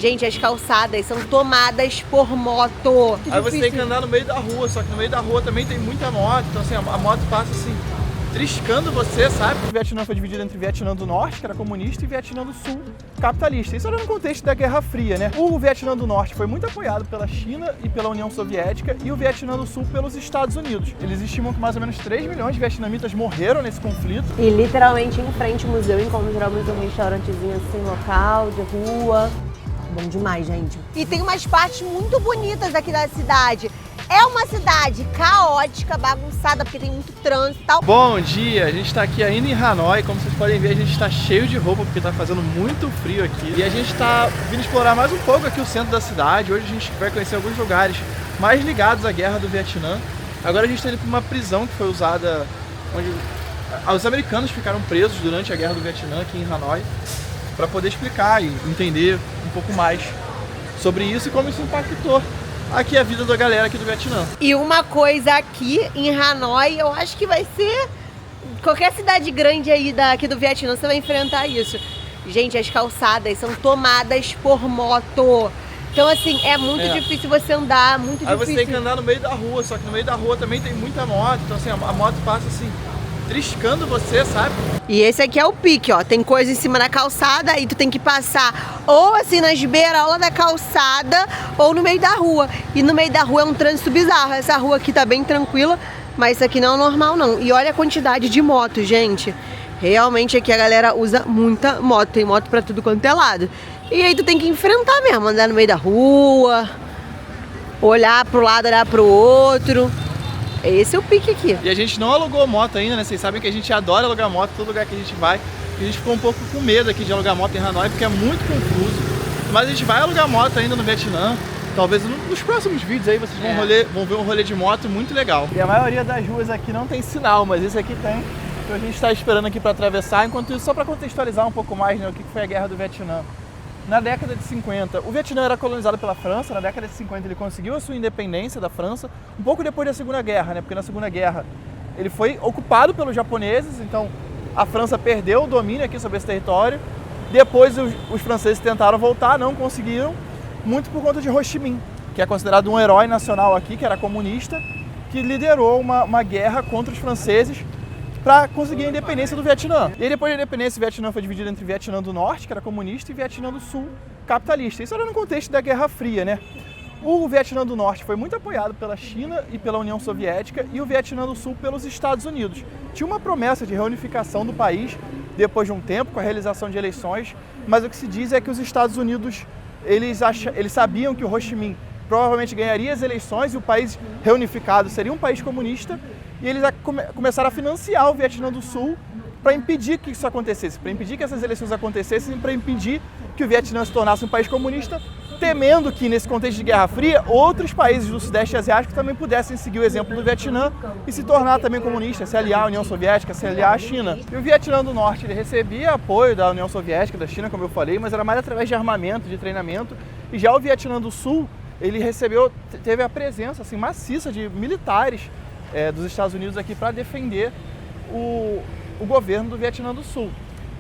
Gente, as calçadas são tomadas por moto. Aí você tem que andar no meio da rua, só que no meio da rua também tem muita moto, então assim, a moto passa assim, triscando você, sabe? O Vietnã foi dividido entre Vietnã do Norte, que era comunista, e Vietnã do Sul, capitalista. Isso era no contexto da Guerra Fria, né? O Vietnã do Norte foi muito apoiado pela China e pela União Soviética, e o Vietnã do Sul pelos Estados Unidos. Eles estimam que mais ou menos 3 milhões de vietnamitas morreram nesse conflito. E literalmente em frente ao museu encontramos um restaurantezinho assim, local, de rua. Bom demais, gente. E tem umas partes muito bonitas aqui da cidade. É uma cidade caótica, bagunçada, porque tem muito trânsito e tal. Bom dia, a gente tá aqui ainda em Hanoi. Como vocês podem ver, a gente tá cheio de roupa, porque tá fazendo muito frio aqui. E a gente tá vindo explorar mais um pouco aqui o centro da cidade. Hoje a gente vai conhecer alguns lugares mais ligados à Guerra do Vietnã. Agora a gente tá indo pra uma prisão que foi usada, onde os americanos ficaram presos durante a Guerra do Vietnã aqui em Hanoi, para poder explicar e entender um pouco mais sobre isso e como isso impactou aqui a vida da galera aqui do Vietnã. E uma coisa aqui em Hanoi, eu acho que vai ser... Qualquer cidade grande aí daqui do Vietnã, você vai enfrentar isso. Gente, as calçadas são tomadas por moto. Então, assim, é muito difícil você andar, muito difícil. Aí você tem que andar no meio da rua, só que no meio da rua também tem muita moto. Então, assim, a moto passa assim, triscando você, sabe? E esse aqui é o pique, ó. Tem coisa em cima da calçada e tu tem que passar ou assim nas beirolas da calçada ou no meio da rua. E no meio da rua é um trânsito bizarro. Essa rua aqui tá bem tranquila, mas isso aqui não é normal, não. E olha a quantidade de motos, gente. Realmente aqui a galera usa muita moto. Tem moto pra tudo quanto é lado. E aí tu tem que enfrentar mesmo, andar no meio da rua, olhar pro lado, olhar pro outro. Esse é o pique aqui. E a gente não alugou moto ainda, né? Vocês sabem que a gente adora alugar moto, todo lugar que a gente vai. E a gente ficou um pouco com medo aqui de alugar moto em Hanoi, porque é muito confuso. Mas a gente vai alugar moto ainda no Vietnã. Talvez nos próximos vídeos aí vocês vão ver um rolê de moto muito legal. E a maioria das ruas aqui não tem sinal, mas esse aqui tem. Então a gente está esperando aqui para atravessar. Enquanto isso, só para contextualizar um pouco mais, né, o que foi a Guerra do Vietnã. Na década de 50, o Vietnã era colonizado pela França. Na década de 50 ele conseguiu a sua independência da França, um pouco depois da Segunda Guerra, né? Porque na Segunda Guerra ele foi ocupado pelos japoneses, então a França perdeu o domínio aqui sobre esse território. Depois os franceses tentaram voltar, não conseguiram, muito por conta de Ho Chi Minh, que é considerado um herói nacional aqui, que era comunista, que liderou uma guerra contra os franceses para conseguir a independência do Vietnã. E aí, depois da independência, o Vietnã foi dividido entre Vietnã do Norte, que era comunista, e Vietnã do Sul, capitalista. Isso era no contexto da Guerra Fria, né? O Vietnã do Norte foi muito apoiado pela China e pela União Soviética, e o Vietnã do Sul pelos Estados Unidos. Tinha uma promessa de reunificação do país depois de um tempo, com a realização de eleições, mas o que se diz é que os Estados Unidos, eles sabiam que o Ho Chi Minh provavelmente ganharia as eleições e o país reunificado seria um país comunista, e eles começaram a financiar o Vietnã do Sul para impedir que isso acontecesse, para impedir que essas eleições acontecessem, para impedir que o Vietnã se tornasse um país comunista, temendo que, nesse contexto de Guerra Fria, outros países do Sudeste Asiático também pudessem seguir o exemplo do Vietnã e se tornar também comunista, se aliar à União Soviética, se aliar à China. E o Vietnã do Norte, ele recebia apoio da União Soviética, da China, como eu falei, mas era mais através de armamento, de treinamento. E já o Vietnã do Sul, ele teve a presença assim, maciça de militares dos Estados Unidos aqui para defender o governo do Vietnã do Sul.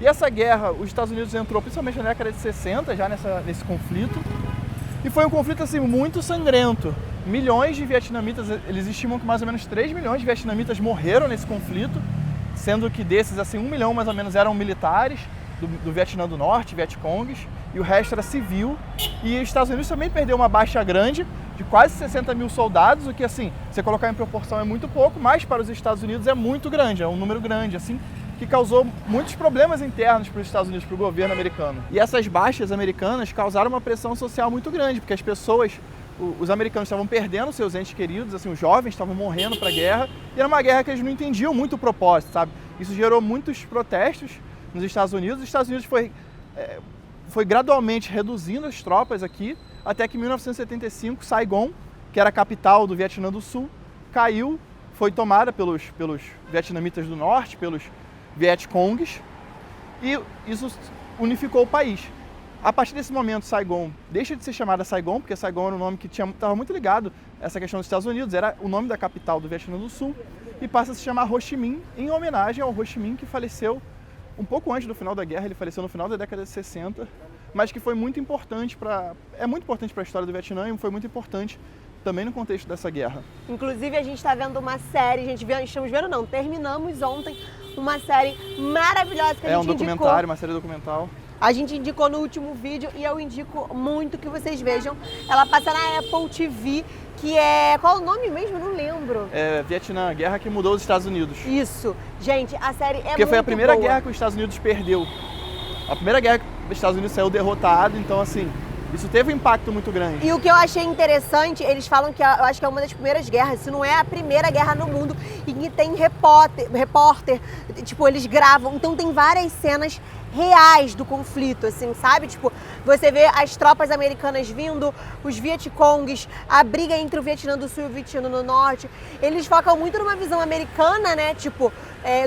E essa guerra, os Estados Unidos entrou principalmente na década de 60, já nesse conflito, e foi um conflito assim, muito sangrento. Milhões de vietnamitas, eles estimam que mais ou menos 3 milhões de vietnamitas morreram nesse conflito, sendo que desses, assim, 1 milhão mais ou menos eram militares do Vietnã do Norte, Vietcongues, e o resto era civil. E os Estados Unidos também perdeu uma baixa grande, de quase 60 mil soldados, o que, assim, se colocar em proporção é muito pouco, mas para os Estados Unidos é muito grande, é um número grande, assim, que causou muitos problemas internos para os Estados Unidos, para o governo americano. E essas baixas americanas causaram uma pressão social muito grande, porque as pessoas, os americanos estavam perdendo seus entes queridos, assim, os jovens estavam morrendo para a guerra, e era uma guerra que eles não entendiam muito o propósito, sabe? Isso gerou muitos protestos nos Estados Unidos. Os Estados Unidos foi gradualmente reduzindo as tropas aqui, até que em 1975, Saigon, que era a capital do Vietnã do Sul, caiu, foi tomada pelos vietnamitas do Norte, pelos Vietcongues, e isso unificou o país. A partir desse momento, Saigon deixa de ser chamada Saigon, porque Saigon era um nome que estava muito ligado a essa questão dos Estados Unidos, era o nome da capital do Vietnã do Sul, e passa a se chamar Ho Chi Minh, em homenagem ao Ho Chi Minh, que faleceu um pouco antes do final da guerra. Ele faleceu no final da década de 60, mas que foi muito importante é muito importante para a história do Vietnã e foi muito importante também no contexto dessa guerra. Inclusive a gente está vendo uma série, estamos vendo não, terminamos ontem uma série maravilhosa que a gente um documentário, indicou. Uma série documental. A gente indicou no último vídeo e eu indico muito que vocês vejam. Ela passa na Apple TV, que é... Qual o nome mesmo? Eu não lembro. É Vietnã, Guerra que Mudou os Estados Unidos. Isso. Gente, a série é Porque foi a primeira boa. guerra que os Estados Unidos perdeu. A primeira guerra que os Estados Unidos saiu derrotado, então assim, isso teve um impacto muito grande. E o que eu achei interessante, eles falam que eu acho que é uma das primeiras guerras, se não é a primeira guerra no mundo, e que tem repórter, tipo, eles gravam, então tem várias cenas reais do conflito, assim, sabe? Tipo, você vê as tropas americanas vindo, os Vietcongues, a briga entre o Vietnã do Sul e o Vietnã do Norte. Eles focam muito numa visão americana, né? Tipo,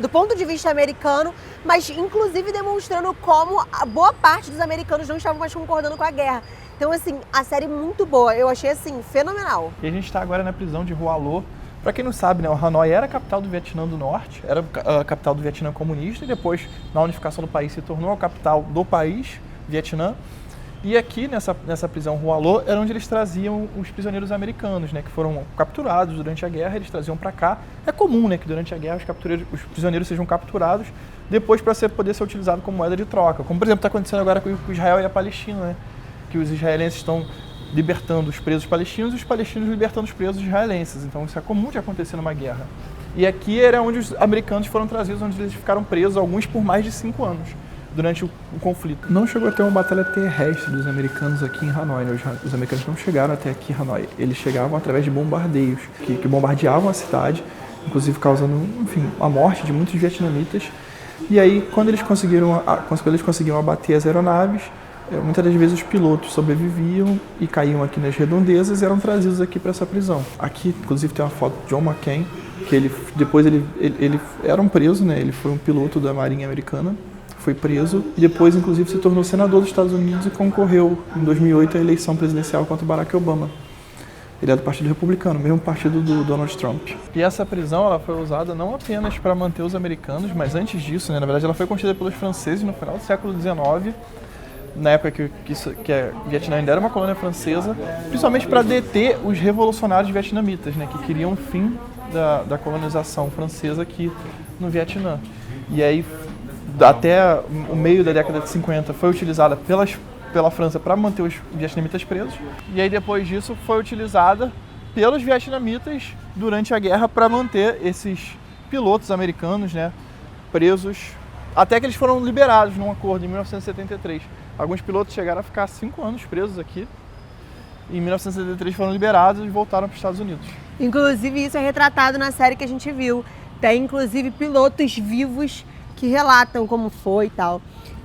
do ponto de vista americano, mas inclusive demonstrando como a boa parte dos americanos não estavam mais concordando com a guerra. Então, assim, a série muito boa. Eu achei, assim, fenomenal. E a gente está agora na prisão de Hoa Lo. Para quem não sabe, né, o Hanoi era a capital do Vietnã do Norte, era a capital do Vietnã comunista e depois, na unificação do país, se tornou a capital do país, Vietnã. E aqui, nessa prisão Hoa Lo, era onde eles traziam os prisioneiros americanos, né, que foram capturados durante a guerra, eles traziam para cá. É comum, né, que durante a guerra os prisioneiros sejam capturados depois para poder ser utilizado como moeda de troca. Como, por exemplo, está acontecendo agora com Israel e a Palestina, né, que os israelenses estão libertando os presos palestinos e os palestinos libertando os presos israelenses. Então isso é comum de acontecer numa guerra. E aqui era onde os americanos foram trazidos, onde eles ficaram presos, alguns por mais de 5 anos, durante o conflito. Não chegou a ter uma batalha terrestre dos americanos aqui em Hanoi, né? Os americanos não chegaram até aqui em Hanoi. Eles chegavam através de bombardeios, que bombardeavam a cidade, inclusive causando, enfim, a morte de muitos vietnamitas. E aí, quando eles conseguiam abater as aeronaves, muitas das vezes os pilotos sobreviviam e caíam aqui nas redondezas e eram trazidos aqui para essa prisão. Aqui, inclusive, tem uma foto de John McCain, que depois ele era um preso, né? Ele foi um piloto da Marinha Americana, foi preso e depois, inclusive, se tornou senador dos Estados Unidos e concorreu em 2008 à eleição presidencial contra Barack Obama. Ele é do Partido Republicano, mesmo partido do Donald Trump. E essa prisão ela foi usada não apenas para manter os americanos, mas antes disso, né? Na verdade, ela foi construída pelos franceses no final do século XIX, na época que a Vietnã ainda era uma colônia francesa, principalmente para deter os revolucionários vietnamitas, né, que queriam o fim da colonização francesa aqui no Vietnã. E aí, até o meio da década de 50, foi utilizada pela França para manter os vietnamitas presos. E aí, depois disso, foi utilizada pelos vietnamitas durante a guerra para manter esses pilotos americanos, né, presos, até que eles foram liberados num acordo em 1973. Alguns pilotos chegaram a ficar 5 anos presos aqui. E em 1973 foram liberados e voltaram para os Estados Unidos. Inclusive isso é retratado na série que a gente viu. Tem inclusive pilotos vivos que relatam como foi e tal.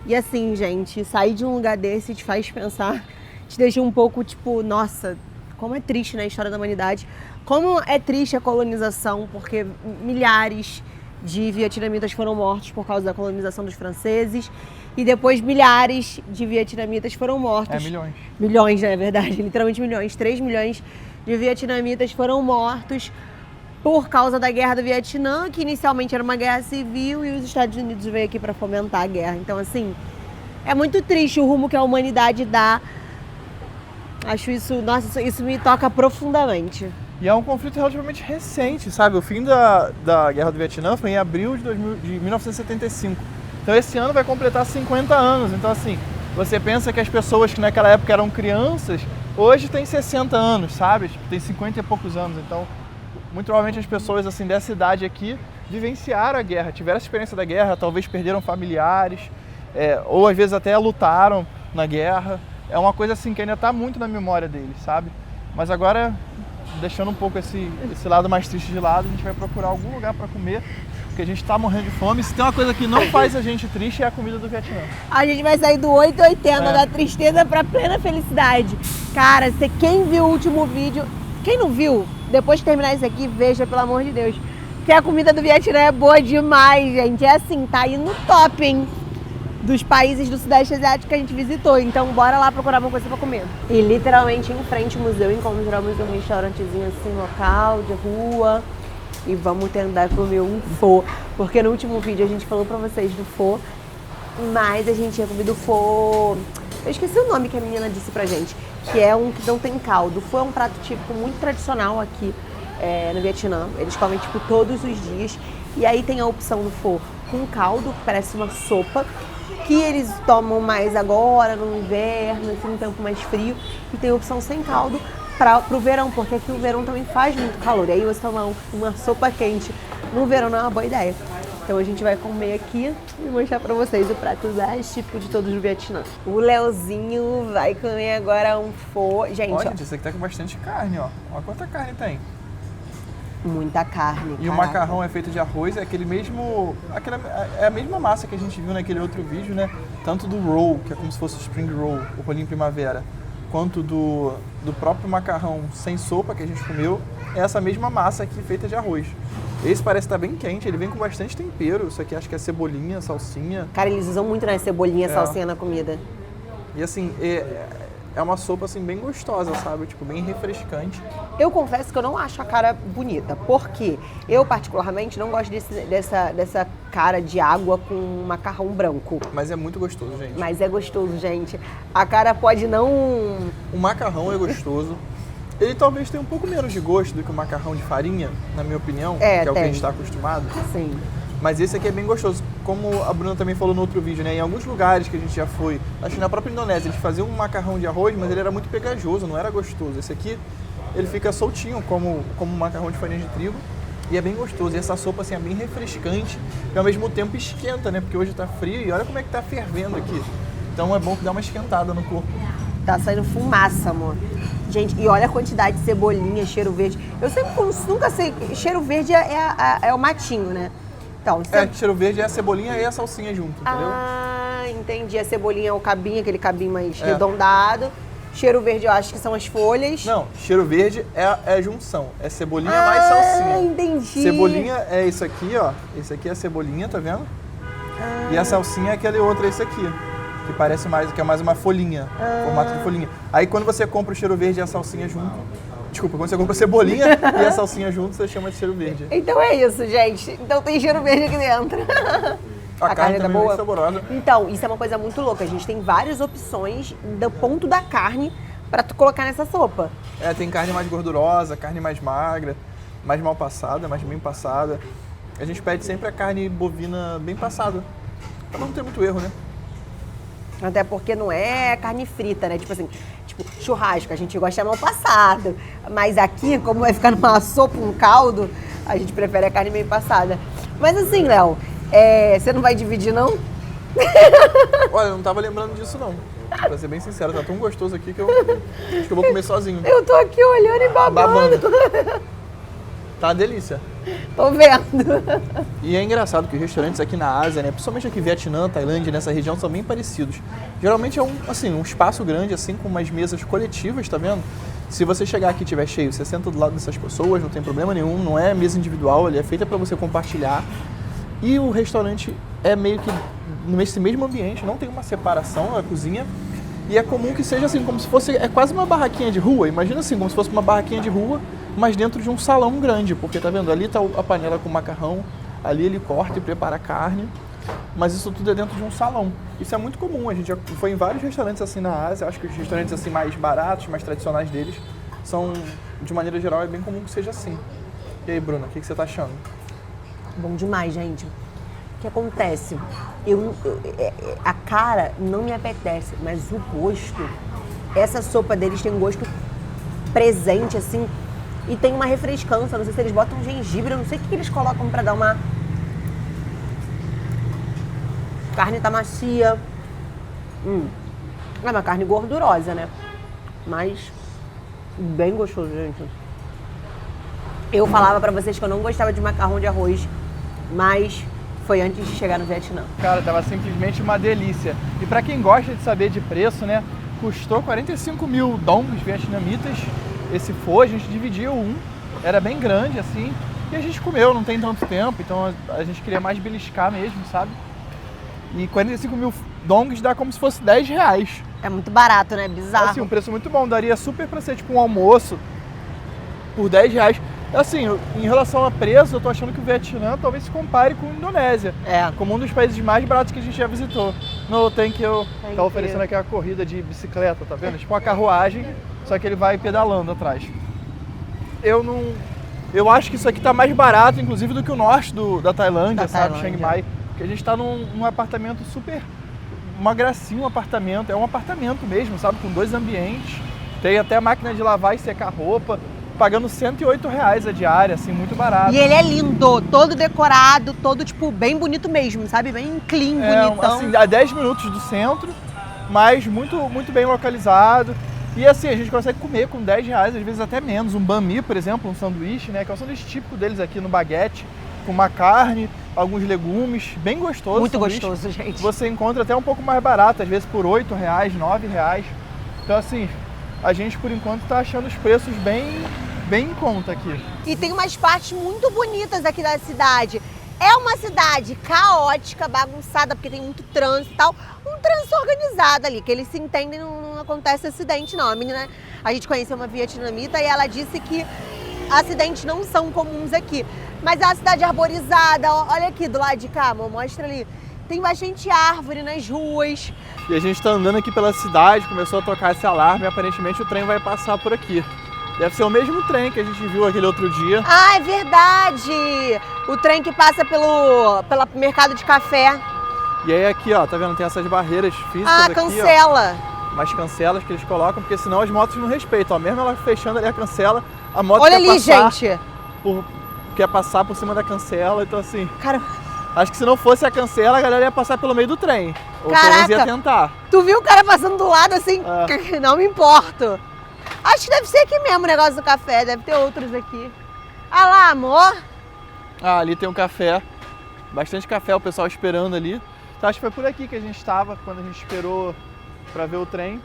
E assim, gente, sair de um lugar desse te faz pensar, te deixa um pouco tipo, nossa, como é triste, né, a história da humanidade. Como é triste a colonização, porque milhares de vietnamitas foram mortos por causa da colonização dos franceses. E depois milhares de vietnamitas foram mortos. Milhões. Milhões, né, é verdade, literalmente milhões. 3 milhões de vietnamitas foram mortos por causa da guerra do Vietnã, que inicialmente era uma guerra civil e os Estados Unidos veio aqui para fomentar a guerra. Então, assim, é muito triste o rumo que a humanidade dá. Acho isso, nossa, isso me toca profundamente. E é um conflito relativamente recente, sabe? O fim da Guerra do Vietnã foi em abril de 1975. Então esse ano vai completar 50 anos. Então assim, você pensa que as pessoas que naquela época eram crianças, hoje têm 60 anos, sabe? Tipo, tem 50 e poucos anos. Então, muito provavelmente as pessoas assim dessa idade aqui vivenciaram a guerra, tiveram essa experiência da guerra, talvez perderam familiares, ou às vezes até lutaram na guerra. É uma coisa assim que ainda está muito na memória deles, sabe? Mas agora, deixando um pouco esse lado mais triste de lado, a gente vai procurar algum lugar para comer, porque a gente está morrendo de fome. Se tem uma coisa que não faz a gente triste, é a comida do Vietnã. A gente vai sair do 880, da tristeza para plena felicidade. Cara, quem viu o último vídeo, quem não viu, depois de terminar isso aqui, veja, pelo amor de Deus. Que a comida do Vietnã é boa demais, gente. É assim, tá aí no top, hein? Dos países do Sudeste Asiático que a gente visitou. Então bora lá procurar uma coisa pra comer. E literalmente em frente ao museu encontramos um restaurantezinho assim, local, de rua. E vamos tentar comer um pho. Porque no último vídeo a gente falou pra vocês do pho, mas a gente tinha comido pho Eu esqueci o nome que a menina disse pra gente, que é um que não tem caldo. Pho é um prato típico muito tradicional aqui no Vietnã. Eles comem, tipo, todos os dias. E aí tem a opção do pho com caldo, que parece uma sopa, que eles tomam mais agora, no inverno, assim, um tempo mais frio. E tem a opção sem caldo pro verão, porque aqui o verão também faz muito calor. E aí você tomar uma sopa quente no verão não é uma boa ideia. Então a gente vai comer aqui e mostrar pra vocês o prato mais típico de todos do Vietnã. O Leozinho vai comer agora um pho. Gente, Olha, ó, esse aqui tá com bastante carne, ó. Olha quanta carne tem. muita carne, E o macarrão é feito de arroz, é aquele mesmo... é a mesma massa que a gente viu naquele outro vídeo, né? Tanto do roll, que é como se fosse o spring roll, o rolinho primavera, quanto do próprio macarrão sem sopa que a gente comeu, é essa mesma massa aqui feita de arroz. Esse parece estar bem quente, ele vem com bastante tempero. Isso aqui acho que é cebolinha, salsinha. Cara, eles usam muito, né, cebolinha, salsinha na comida. E assim, é uma sopa assim bem gostosa, sabe? Tipo, bem refrescante. Eu confesso que eu não acho a cara bonita, porque eu particularmente não gosto dessa cara de água com macarrão branco. Mas é muito gostoso, gente. Mas é gostoso, gente. A cara pode não... O macarrão é gostoso. Ele talvez tenha um pouco menos de gosto do que o macarrão de farinha, na minha opinião, que é o que a gente está acostumado. Sim. Mas esse aqui é bem gostoso. Como a Bruna também falou no outro vídeo, né? Em alguns lugares que a gente já foi, acho que na própria Indonésia, eles faziam um macarrão de arroz, mas ele era muito pegajoso, não era gostoso. Esse aqui, ele fica soltinho, como um macarrão de farinha de trigo, e é bem gostoso. E essa sopa, assim, é bem refrescante e ao mesmo tempo esquenta, né? Porque hoje tá frio e olha como é que tá fervendo aqui. Então é bom que dá uma esquentada no corpo. Tá saindo fumaça, amor. Gente, e olha a quantidade de cebolinha, cheiro verde. Eu sempre nunca sei, cheiro verde é o matinho, né? Então, cheiro verde é a cebolinha e a salsinha junto, entendeu? Ah, entendi. A cebolinha é o cabinho, aquele cabinho mais arredondado. Cheiro verde eu acho que são as folhas. Não, cheiro verde é a junção. É cebolinha mais salsinha. Ah, entendi. Cebolinha é isso aqui, ó. Esse aqui é a cebolinha, tá vendo? E a salsinha é aquele outro, esse aqui. Que parece mais, que é mais uma folhinha, formato de folhinha. Aí quando você compra o cheiro verde e a salsinha junto, desculpa, quando você compra a cebolinha e a salsinha junto, você chama de cheiro verde. Então é isso, gente. Então tem cheiro verde aqui dentro. A carne tá boa. Saborosa. Então, isso é uma coisa muito louca. A gente tem várias opções do ponto da carne pra tu colocar nessa sopa. Tem carne mais gordurosa, carne mais magra, mais mal passada, mais bem passada. A gente pede sempre a carne bovina bem passada, pra não ter muito erro, né? Até porque não é carne frita, né? Tipo assim, churrasco, a gente gosta mal passado. Mas aqui, como vai ficar numa sopa, um caldo, a gente prefere a carne meio passada. Mas assim, Léo, você não vai dividir, não? Olha, eu não tava lembrando disso, não. Pra ser bem sincero, tá tão gostoso aqui que eu acho que eu vou comer sozinho. Eu tô aqui olhando e babando. Tá uma delícia. Tô vendo. E é engraçado que os restaurantes aqui na Ásia, né, principalmente aqui Vietnã, Tailândia, nessa região, são bem parecidos. Geralmente é um espaço grande, assim, com umas mesas coletivas, tá vendo? Se você chegar aqui e estiver cheio, você senta do lado dessas pessoas, não tem problema nenhum, não é mesa individual, ele é feita para você compartilhar. E o restaurante é meio que nesse mesmo ambiente, não tem uma separação, a cozinha. E é comum que seja assim, como se fosse, é quase uma barraquinha de rua, imagina assim, como se fosse uma barraquinha de rua, mas dentro de um salão grande, porque tá vendo, ali tá a panela com macarrão, ali ele corta e prepara a carne, mas isso tudo é dentro de um salão. Isso é muito comum, a gente já foi em vários restaurantes assim na Ásia, acho que os restaurantes assim mais baratos, mais tradicionais deles, são, de maneira geral, é bem comum que seja assim. E aí, Bruna, o que você tá achando? Bom demais, gente. O que acontece? A cara não me apetece, mas o gosto, essa sopa deles tem um gosto presente, assim, e tem uma refrescância. Não sei se eles botam gengibre, eu não sei o que eles colocam pra dar uma... A carne tá macia. É uma carne gordurosa, né? Mas bem gostoso, gente. Eu falava pra vocês que eu não gostava de macarrão de arroz, mas foi antes de chegar no Vietnã. Cara, tava simplesmente uma delícia. E pra quem gosta de saber de preço, né, custou 45 mil dongs vietnamitas. Esse pho, a gente dividiu era bem grande assim, e a gente comeu, não tem tanto tempo, então a gente queria mais beliscar mesmo, sabe? E 45 mil dongs dá como se fosse 10 reais. É muito barato, né? Bizarro. Assim, um preço muito bom, daria super pra ser tipo um almoço por 10 reais. Assim, em relação a preço, eu tô achando que o Vietnã talvez se compare com a Indonésia. Como um dos países mais baratos que a gente já visitou. No tem que eu tava oferecendo aqui a corrida de bicicleta, tá vendo? Tipo uma carruagem, só que ele vai pedalando atrás. Eu acho que isso aqui tá mais barato, inclusive, do que o norte da Tailândia, sabe? Chiang Mai. Porque a gente tá num apartamento super... Uma gracinha, um apartamento. É um apartamento mesmo, sabe? Com 2 ambientes. Tem até máquina de lavar e secar roupa. Pagando R$108 a diária, assim, muito barato. E ele é lindo, todo decorado, todo, tipo, bem bonito mesmo, sabe? Bem clean, bonitão. Assim, a 10 minutos do centro, mas muito, muito bem localizado. E assim, a gente consegue comer com R$10, às vezes até menos. Um banh mi, por exemplo, um sanduíche, né? Que é o sanduíche típico deles aqui no baguete, com uma carne, alguns legumes, bem gostoso. Muito gostoso, gente. Você encontra até um pouco mais barato, às vezes por R$8, R$9. Então assim, a gente por enquanto tá achando os preços bem em conta aqui. E tem umas partes muito bonitas aqui da cidade. É uma cidade caótica, bagunçada, porque tem muito trânsito e tal. Um trânsito organizado ali, que eles se entendem, não acontece acidente não. A menina, a gente conheceu uma vietnamita e ela disse que acidentes não são comuns aqui. Mas é uma cidade arborizada, olha aqui do lado de cá, amor, mostra ali. Tem bastante árvore nas ruas. E a gente tá andando aqui pela cidade, começou a tocar esse alarme e aparentemente o trem vai passar por aqui. Deve ser o mesmo trem que a gente viu aquele outro dia. Ah, é verdade! O trem que passa pelo mercado de café. E aí aqui, ó, tá vendo? Tem essas barreiras físicas aqui, cancela. Ó, umas cancelas que eles colocam, porque senão as motos não respeitam. Ó, mesmo ela fechando ali a cancela, a moto olha ali, gente! Quer passar por cima da cancela, então assim... Cara... Acho que se não fosse a cancela, a galera ia passar pelo meio do trem. Ou pelo menos ia tentar. Tu viu o cara passando do lado assim? Não me importo. Acho que deve ser aqui mesmo o negócio do café, deve ter outros aqui. Ah lá, amor. Ah, ali tem um café. Bastante café, o pessoal esperando ali. Então acho que foi por aqui que a gente estava, quando a gente esperou pra ver o trem.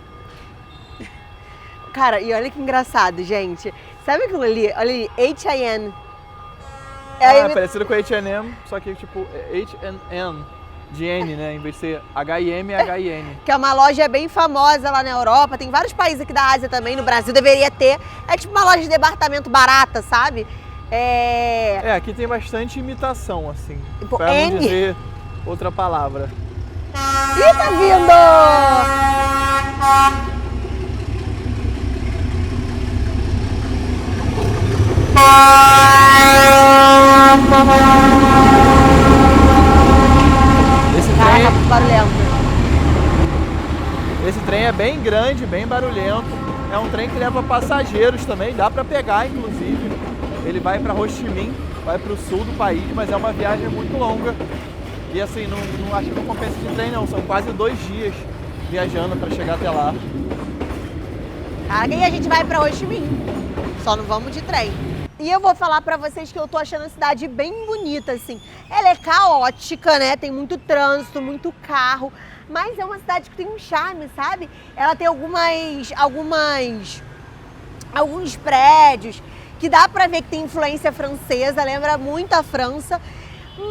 Cara, e olha que engraçado, gente. Sabe aquilo ali? Olha ali, H&M. É parecido com H&M, só que tipo H&M, de N, né? Em vez de ser H&M, é H&N. Que é uma loja bem famosa lá na Europa, tem vários países aqui da Ásia também, no Brasil deveria ter. É tipo uma loja de departamento barata, sabe? Aqui tem bastante imitação, assim, tipo, pra não dizer outra palavra. Ih, tá vindo! Esse trem é bem grande, bem barulhento. É um trem que leva passageiros também, dá para pegar inclusive. Ele vai para Ho Chi Minh, vai para o sul do país, mas é uma viagem muito longa. E assim, não acho que não compensa de trem não, são quase 2 dias viajando para chegar até lá. Aí a gente vai para Ho Chi Minh, só não vamos de trem. E eu vou falar pra vocês que eu tô achando a cidade bem bonita, assim. Ela é caótica, né? Tem muito trânsito, muito carro. Mas é uma cidade que tem um charme, sabe? Ela tem alguns prédios que dá pra ver que tem influência francesa, lembra muito a França.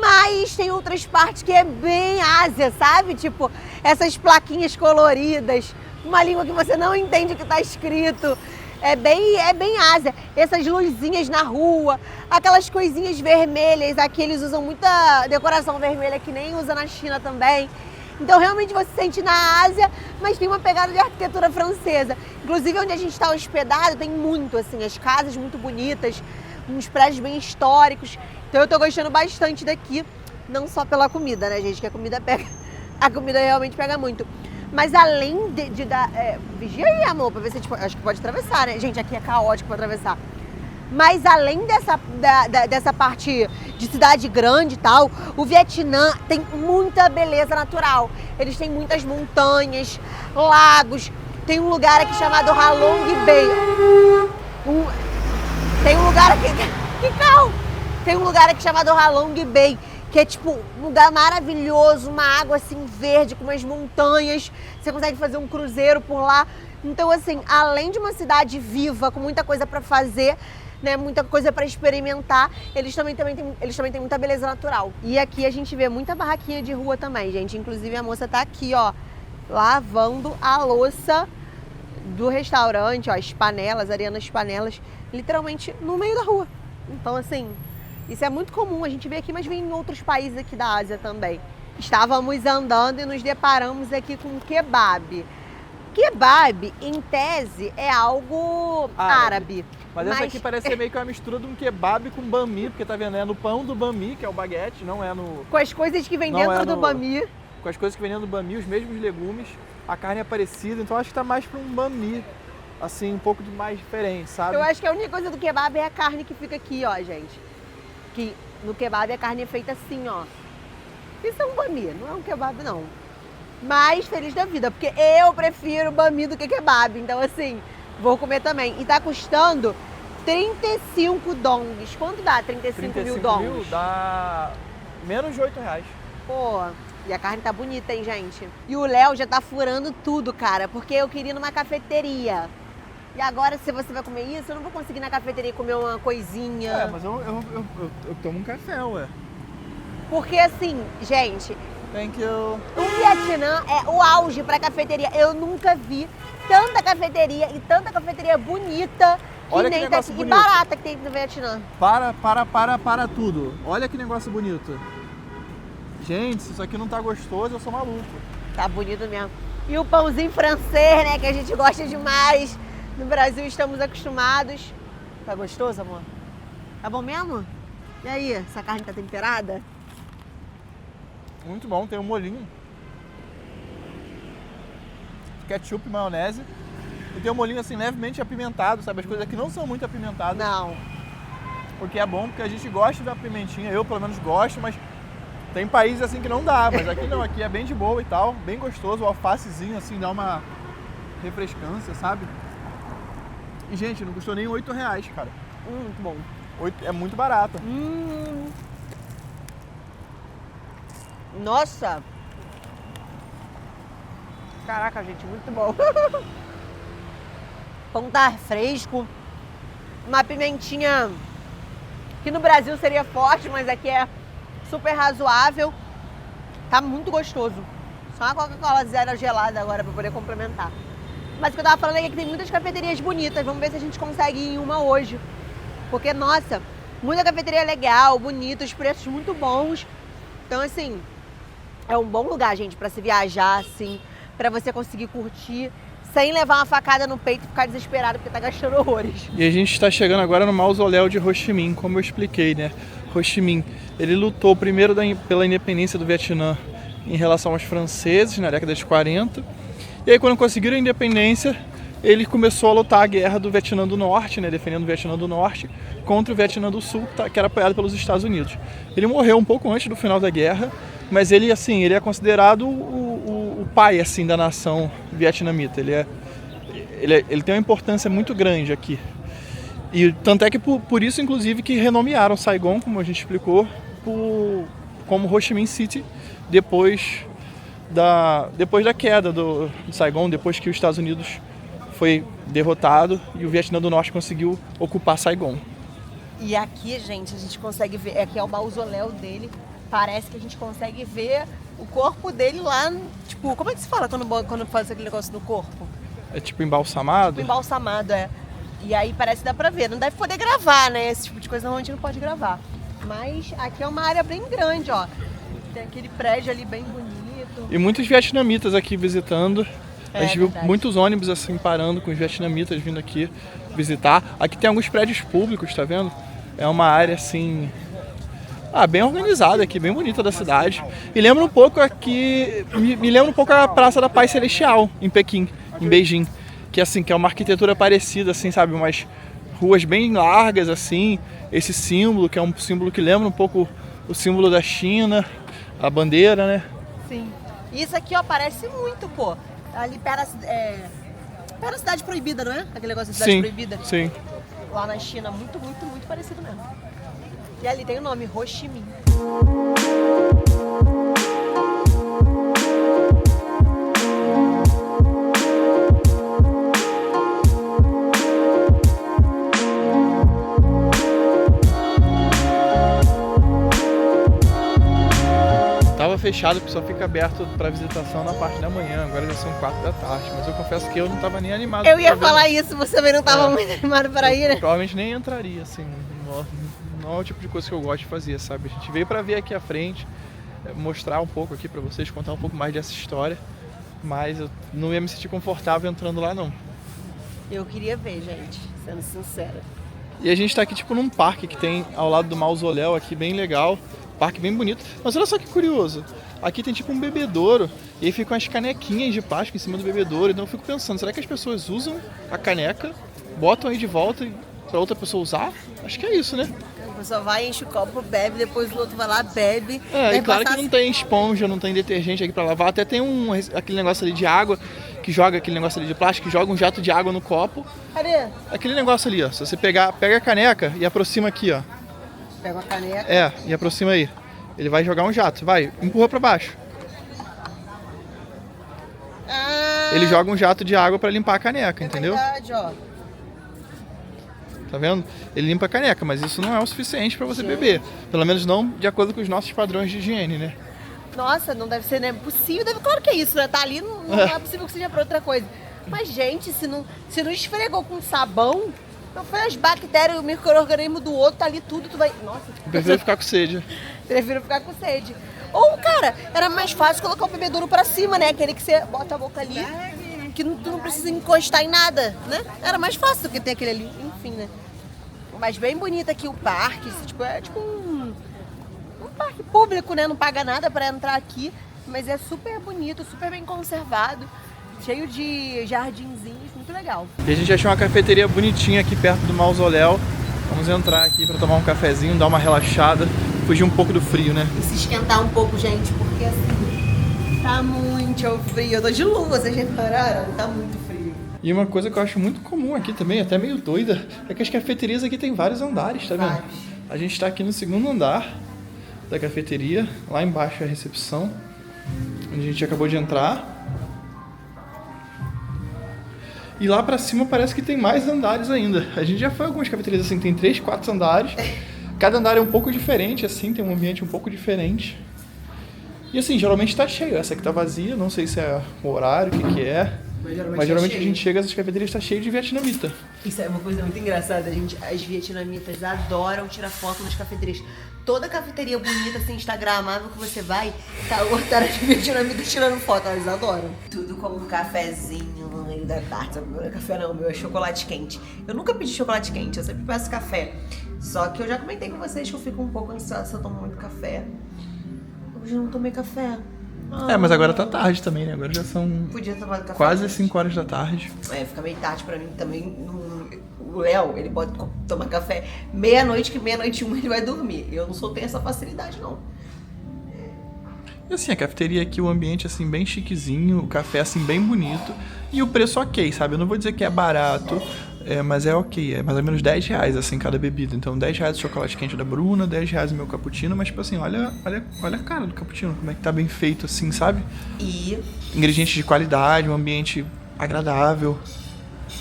Mas tem outras partes que é bem Ásia, sabe? Tipo, essas plaquinhas coloridas, uma língua que você não entende o que tá escrito. É bem Ásia. Essas luzinhas na rua, aquelas coisinhas vermelhas. Aqui eles usam muita decoração vermelha que nem usa na China também. Então realmente você se sente na Ásia, mas tem uma pegada de arquitetura francesa. Inclusive onde a gente está hospedado tem muito, assim, as casas muito bonitas, uns prédios bem históricos. Então eu tô gostando bastante daqui, não só pela comida, né, gente? Que a comida realmente pega muito. Mas além vigia aí, amor, pra ver se a gente acho que pode atravessar, né? Gente, aqui é caótico pra atravessar. Mas além dessa parte de cidade grande e tal, o Vietnã tem muita beleza natural. Eles têm muitas montanhas, lagos. Tem um lugar aqui chamado Ha Long Bay. Tem um lugar aqui... Que carro! Tem um lugar aqui chamado Ha Long Bay, que é tipo um lugar maravilhoso, uma água assim verde com umas montanhas, você consegue fazer um cruzeiro por lá. Então assim, além de uma cidade viva, com muita coisa para fazer, né, muita coisa para experimentar, eles também têm muita beleza natural. E aqui a gente vê muita barraquinha de rua também, gente. Inclusive a moça tá aqui, ó, lavando a louça do restaurante, ó, as panelas, Ariana, as panelas, literalmente no meio da rua. Então, assim, isso é muito comum. A gente vê aqui, mas vem em outros países aqui da Ásia também. Estávamos andando e nos deparamos aqui com kebab. Kebab, em tese, é algo árabe. Mas essa aqui parece ser meio que uma mistura de um kebab com bami, porque tá vendo, é no pão do bami, que é o baguete, não é no... Com as coisas que vem dentro do bami. Com as coisas que vem dentro do bami, os mesmos legumes, a carne é parecida, então acho que tá mais pra um bami, assim, um pouco de mais diferente, sabe? Eu acho que a única coisa do kebab é a carne que fica aqui, ó, gente. Que no kebab a carne é feita assim, ó. Isso é um bami, não é um kebab, não. Mas feliz da vida, porque eu prefiro bami do que kebab. Então, assim, vou comer também. E tá custando 35 dongs. Quanto dá 35 mil dongs? 35 mil dá menos de R$8. Pô, e a carne tá bonita, hein, gente? E o Léo já tá furando tudo, cara, porque eu queria ir numa cafeteria. E agora, se você vai comer isso, eu não vou conseguir ir na cafeteria comer uma coisinha. É, mas eu tomo um café, ué. Porque, assim, gente... Thank you. O Vietnã é o auge para cafeteria. Eu nunca vi tanta cafeteria e tanta cafeteria bonita que Olha nem que tá negócio aqui. E bonito. barata que tem no Vietnã. Para tudo. Olha que negócio bonito. Gente, se isso aqui não tá gostoso, eu sou maluco. Tá bonito mesmo. E o pãozinho francês, né, que a gente gosta demais. No Brasil estamos acostumados. Tá gostoso, amor? Tá bom mesmo? E aí, essa carne tá temperada? Muito bom, tem um molhinho. Ketchup, maionese. E tem um molhinho assim levemente apimentado, sabe? As coisas aqui não são muito apimentadas. Não. Porque é bom, porque a gente gosta da pimentinha. Eu pelo menos gosto, mas tem países assim que não dá. Mas aqui não, aqui é bem de boa e tal. Bem gostoso, o alfacezinho assim dá uma refrescância, sabe? E gente, não custou nem R$8, cara. Muito bom. É muito barato. Nossa! Caraca, gente, muito bom. Pão tá fresco. Uma pimentinha que no Brasil seria forte, mas aqui é super razoável. Tá muito gostoso. Só uma Coca-Cola zero gelada agora pra poder complementar. Mas o que eu tava falando é que tem muitas cafeterias bonitas. Vamos ver se a gente consegue ir em uma hoje. Porque, nossa, muita cafeteria legal, bonita, os preços muito bons. Então, assim, é um bom lugar, gente, pra se viajar, assim, pra você conseguir curtir, sem levar uma facada no peito e ficar desesperado porque tá gastando horrores. E a gente está chegando agora no mausoléu de Ho Chi Minh, como eu expliquei, né? Ho Chi Minh, ele lutou primeiro pela independência do Vietnã em relação aos franceses na década de 40. E aí, quando conseguiram a independência, ele começou a lutar a guerra do Vietnã do Norte, né? Defendendo o Vietnã do Norte contra o Vietnã do Sul, que era apoiado pelos Estados Unidos. Ele morreu um pouco antes do final da guerra, mas ele, assim, ele é considerado o pai, assim, da nação vietnamita. Ele tem uma importância muito grande aqui. E tanto é que por isso, inclusive, que renomearam Saigon, como a gente explicou, como Ho Chi Minh City, depois da queda do Saigon, depois que os Estados Unidos foi derrotado e o Vietnã do Norte conseguiu ocupar Saigon. E aqui, gente, a gente consegue ver, aqui é o mausoléu dele, parece que a gente consegue ver o corpo dele lá, tipo, como é que se fala quando faz aquele negócio no corpo? É tipo embalsamado? Tipo embalsamado, é. E aí parece que dá pra ver, não deve poder gravar, né, esse tipo de coisa normalmente não pode gravar. Mas aqui é uma área bem grande, ó, tem aquele prédio ali bem bonito. E muitos vietnamitas aqui visitando. A gente viu verdade. muitos ônibus assim parando com os vietnamitas vindo aqui visitar. Aqui tem alguns prédios públicos, tá vendo? É uma área assim, bem organizada aqui, bem bonita da cidade. E lembra um pouco aqui, me lembra um pouco a Praça da Paz Celestial em Pequim, em Beijing, que assim, que é uma arquitetura parecida assim, sabe, umas ruas bem largas assim, esse símbolo que é um símbolo que lembra um pouco o símbolo da China, a bandeira, né? Sim. Isso aqui, ó, parece muito, pô. Ali perto da Cidade Proibida, não é? Aquele negócio da Cidade Proibida. Sim. Lá na China, muito parecido mesmo. E ali tem o nome, Ho Chi Minh. Tava fechado, só fica aberto para visitação na parte da manhã, agora já são 4 da tarde, mas eu confesso que eu não tava nem animado. Eu ia falar isso, você também não tava muito animado para ir, né? Provavelmente nem entraria, assim, não é o tipo de coisa que eu gosto de fazer, sabe? A gente veio pra ver aqui à frente, mostrar um pouco aqui pra vocês, contar um pouco mais dessa história, mas eu não ia me sentir confortável entrando lá, não. Eu queria ver, gente, sendo sincera. E a gente tá aqui tipo num parque que tem ao lado do mausoléu aqui, bem legal, parque bem bonito. Mas olha só que curioso, aqui tem tipo um bebedouro e aí ficam as canequinhas de plástico em cima do bebedouro. Então eu fico pensando, será que as pessoas usam a caneca, botam aí de volta pra outra pessoa usar? Acho que é isso, né? A pessoa vai, enche o copo, bebe, depois o outro vai lá, bebe. E claro que não tem esponja, não tem detergente aqui pra lavar, até tem aquele negócio ali de água, que joga aquele negócio ali de plástico, que joga um jato de água no copo. Cadê? Aquele negócio ali, ó, se você pega a caneca e aproxima aqui, ó. Pega a caneca. E aproxima aí. Ele vai jogar um jato, vai, empurra pra baixo. Ele joga um jato de água pra limpar a caneca, entendeu? Verdade, ó. Tá vendo? Ele limpa a caneca, mas isso não é o suficiente pra você beber. Pelo menos não de acordo com os nossos padrões de higiene, né? Nossa, não deve ser, né? Possível. Claro que é isso, né? Tá ali, não é possível que seja pra outra coisa. Mas, gente, se não esfregou com sabão, não foi as bactérias, o micro-organismo do outro, tá ali tudo, tu vai... Nossa. Eu prefiro ficar com sede. Prefiro ficar com sede. Ou, cara, era mais fácil colocar o bebedouro pra cima, né? Aquele que você bota a boca ali, que tu não precisa encostar em nada, né? Era mais fácil do que ter aquele ali. Enfim, né? Mas bem bonito aqui o parque. É tipo um parque público, né? Não paga nada pra entrar aqui. Mas é super bonito, super bem conservado. Cheio de jardinzinhos, muito legal. E a gente achou uma cafeteria bonitinha aqui perto do mausoléu. Vamos entrar aqui pra tomar um cafezinho, dar uma relaxada, fugir um pouco do frio, né? E se esquentar um pouco, gente, porque assim, tá muito frio. Eu tô de luva, vocês repararam? Tá muito frio. E uma coisa que eu acho muito comum aqui também, até meio doida, é que as cafeterias aqui tem vários andares, tá vendo? Vários. A gente tá aqui no segundo andar da cafeteria, lá embaixo é a recepção, onde a gente acabou de entrar. E lá pra cima parece que tem mais andares ainda. A gente já foi a algumas cafeterias assim, tem 3, 4 andares. Cada andar é um pouco diferente, assim, tem um ambiente um pouco diferente. E assim, geralmente tá cheio. Essa aqui tá vazia, não sei se é o horário, o que é. Mas geralmente a gente chega, essas cafeterias tá cheio de vietnamita. Isso é uma coisa muito engraçada, gente. As vietnamitas adoram tirar foto nas cafeterias. Toda cafeteria bonita, assim, instagramável que você vai, tá lotado de vietnamitas tirando foto. Elas adoram. Tudo como um cafezinho no meio da tarde. O meu não é café não, o meu é chocolate quente. Eu nunca pedi chocolate quente, eu sempre peço café. Só que eu já comentei com vocês que eu fico um pouco ansiosa se eu tomo muito café. Hoje eu não tomei café. Mas agora tá tarde também, né? Agora já são Podia tomar café quase antes. 5 horas da tarde. Fica meio tarde pra mim também. O Léo, ele pode tomar café meia-noite, que meia-noite e uma ele vai dormir. Eu não tenho essa facilidade, não. E assim, a cafeteria aqui, o ambiente assim bem chiquezinho, o café assim bem bonito e o preço ok, sabe? Eu não vou dizer que é barato, mas é ok, é mais ou menos R$10 assim cada bebida. Então R$10 o chocolate quente da Bruna, R$10 o meu cappuccino, mas tipo assim, olha a cara do cappuccino, como é que tá bem feito assim, sabe? E ingredientes de qualidade, um ambiente agradável.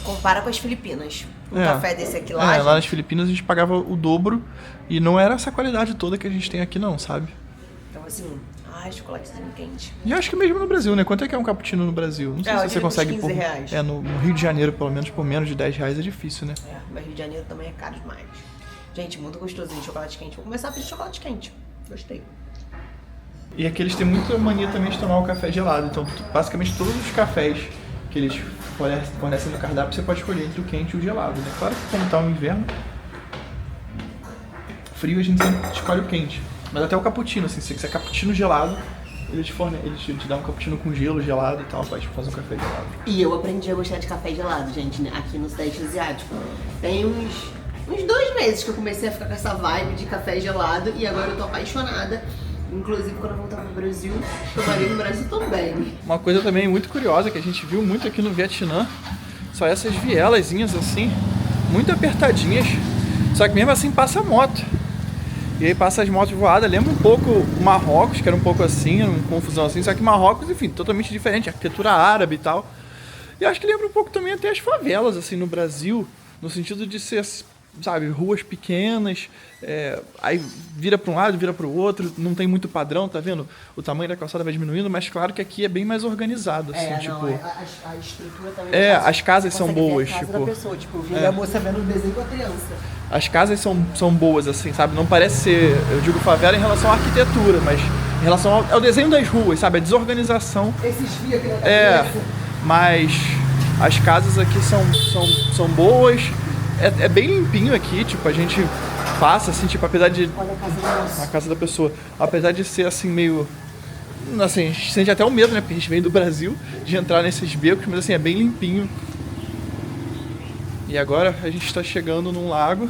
compara com as Filipinas. Café desse aqui lá, lá nas Filipinas a gente pagava o dobro e não era essa qualidade toda que a gente tem aqui não, sabe? Então assim, chocolatezinho quente. E acho que mesmo no Brasil, né? Quanto é que é um cappuccino no Brasil? Não sei se você consegue por R$15. No Rio de Janeiro, pelo menos, por menos de R$10 é difícil, né? Mas Rio de Janeiro também é caro demais. Gente, muito gostosinho chocolate quente. Vou começar a pedir chocolate quente. Gostei. E aqui eles têm muita mania também de tomar o café gelado. Então, basicamente, todos os cafés que eles fornecem no cardápio, você pode escolher entre o quente e o gelado, né? Claro que como tá o inverno, frio a gente sempre escolhe o quente. Mas até o cappuccino, assim, se você quiser cappuccino gelado, eles te dão um cappuccino com gelo gelado e tal, pode fazer um café gelado. E eu aprendi a gostar de café gelado, gente, né? Aqui no Sudeste Asiático. Tem uns 2 meses que eu comecei a ficar com essa vibe de café gelado e agora eu tô apaixonada. Inclusive, quando eu voltar pro Brasil, tomaria no Brasil também. Uma coisa também muito curiosa que a gente viu muito aqui no Vietnã, são essas vielazinhas assim, muito apertadinhas, só que mesmo assim passa moto. E aí passa as motos voadas, lembra um pouco o Marrocos, que era um pouco assim, uma confusão assim, só que Marrocos, enfim, totalmente diferente, arquitetura árabe e tal. E acho que lembra um pouco também até as favelas, assim, no Brasil, no sentido de ser sabe, ruas pequenas, aí vira para um lado, vira para o outro, não tem muito padrão, tá vendo? O tamanho da calçada vai diminuindo, mas claro que aqui é bem mais organizado, assim, tipo... A estrutura também... as casas são boas, ver a casa tipo... da pessoa, tipo, vi a moça vendo um desenho com a criança. As casas são boas, assim, sabe? Não parece ser, eu digo favela em relação à arquitetura, mas em relação ao desenho das ruas, sabe? A desorganização. Esses fios aqui na cabeça. Mas as casas aqui são boas. É bem limpinho aqui, tipo, a gente passa, assim, tipo, apesar de... Olha a casa da moça. A casa da pessoa. Apesar de ser, assim, meio... Assim, a gente sente até o medo, né? Porque a gente vem do Brasil, de entrar nesses becos, mas, assim, é bem limpinho. E agora a gente está chegando num lago.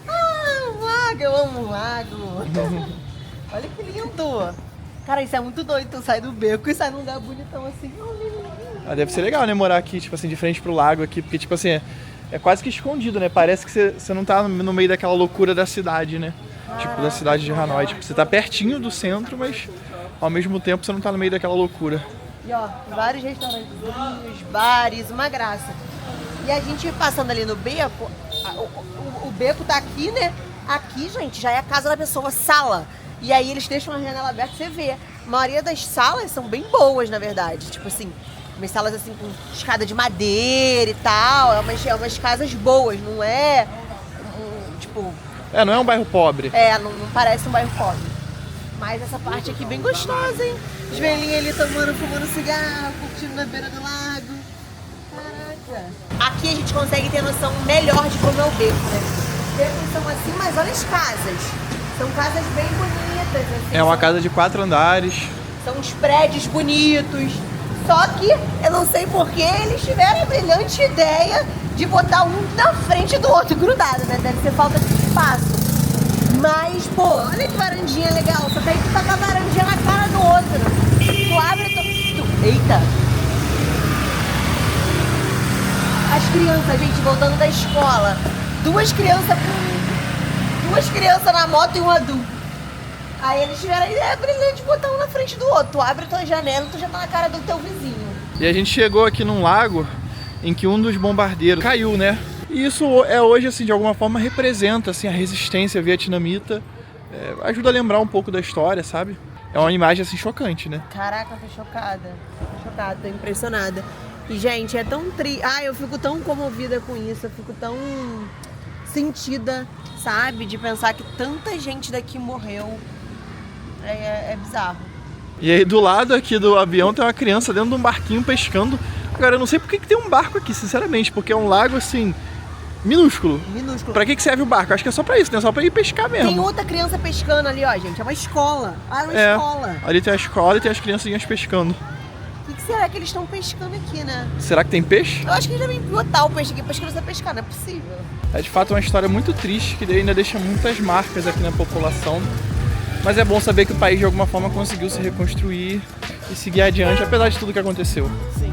Um lago, eu amo um lago. Olha que lindo. Cara, isso é muito doido. Tu sai do beco e sai num lugar bonitão assim. Deve ser legal, né? Morar aqui, tipo assim, de frente pro lago aqui. Porque, tipo assim, é quase que escondido, né? Parece que você não tá no meio daquela loucura da cidade, né? Tipo, da cidade de Hanoi. Tipo, você tá pertinho do centro, mas ao mesmo tempo você não tá no meio daquela loucura. E ó, vários restaurantes, bares, uma graça. E a gente passando ali no beco, o beco tá aqui, né? Aqui, gente, já é a casa da pessoa, sala. E aí eles deixam a janela aberta, você vê. A maioria das salas são bem boas, na verdade. Tipo assim, umas salas assim com escada de madeira e tal. É umas casas boas, não é tipo... não é um bairro pobre. Não parece um bairro pobre. Mas essa parte aqui bem gostosa, hein? Os velhinhos ali fumando cigarro, curtindo na beira do lago. Caraca. Aqui a gente consegue ter noção melhor de como é o beco, né? Os becos são assim, mas olha as casas. São casas bem bonitas. Assim, É uma casa de 4 andares. São uns prédios bonitos. Só que eu não sei porquê eles tiveram a brilhante ideia de botar um na frente do outro grudado, né? Deve ser falta de espaço. Mas, pô, olha que varandinha legal. Só que aí tu tá com a varandinha na cara do outro. Tu abre Eita! As crianças, gente, voltando da escola. Duas crianças na moto e um adulto. Aí eles tiveram a ideia brilhante de botar um na frente do outro. Tu abre a tua janela e tu já tá na cara do teu vizinho. E a gente chegou aqui num lago em que um dos bombardeiros caiu, né? E isso hoje, assim, de alguma forma representa, assim, a resistência vietnamita. Ajuda a lembrar um pouco da história, sabe? É uma imagem, assim, chocante, né? Caraca, tô chocada. Tô impressionada. E, gente, é tão triste. Eu fico tão comovida com isso. Eu fico tão sentida, sabe? De pensar que tanta gente daqui morreu. É bizarro. E aí, do lado aqui do avião, tem uma criança dentro de um barquinho pescando. Agora, eu não sei por que tem um barco aqui, sinceramente. Porque é um lago, assim... Minúsculo. Pra que serve o barco? Acho que é só pra isso, né? Só pra ir pescar mesmo. Tem outra criança pescando ali, ó, gente. É uma escola. É uma escola. Ali tem a escola e tem as criancinhas pescando. O que será que eles estão pescando aqui, né? Será que tem peixe? Eu acho que eles devem botar o peixe aqui pra as crianças pescar, não é possível. É de fato uma história muito triste, que ainda deixa muitas marcas aqui na população. Mas é bom saber que o país de alguma forma conseguiu se reconstruir e seguir adiante, apesar de tudo que aconteceu. Sim.